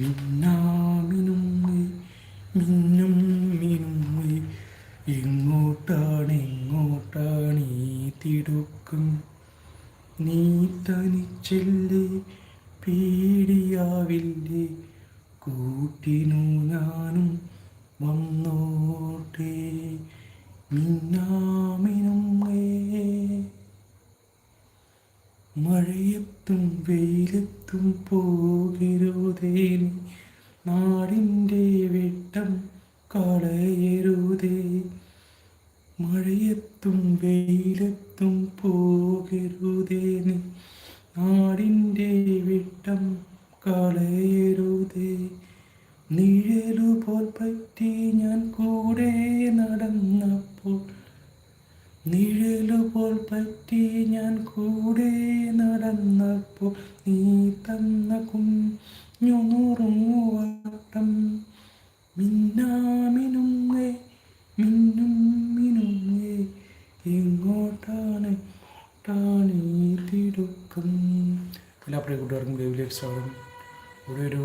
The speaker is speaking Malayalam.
മിന്നാമിനുങ്ങി മിന്നും മിനുങ്ങി എങ്ങോട്ടാണ് ഈ തിടുക്കം? നീ തനിച്ചല്ലേ, പേടിയാവില്ലേ, കൂട്ടിനു ഞാനും വന്നോട്ടെ. മിന്നാമിനുങ്ങേ. മഴയത്തും വെയിലത്തും പോകരുതേ നീ, നാടിൻ്റെ വെട്ടം കളയരുതേ. മഴയത്തും വെയിലത്തും പോകരുതേ നീ, നാടിൻ്റെ വെട്ടം കളയരുതേ. നിഴലുപോൽ പറ്റി ഞാൻ കൂടെ നടന്നപ്പോൾ, നിഴലുപോൽ പറ്റി ഞാൻ കൂടെ നടന്നപ്പോൾ, നീ തന്ന കുഞ്ഞു നുറുങ്ങുവട്ടം. മിന്നാമിനുങ്ങേ മിന്നും മിനുങ്ങേ, എങ്ങോട്ടാണ് ഈ തിടുക്കം? എല്ലാ പ്രിയ കൂട്ടുകാർക്കും ലൈവിലേക്ക് സ്വാഗതം. ഇവിടെ ഒരു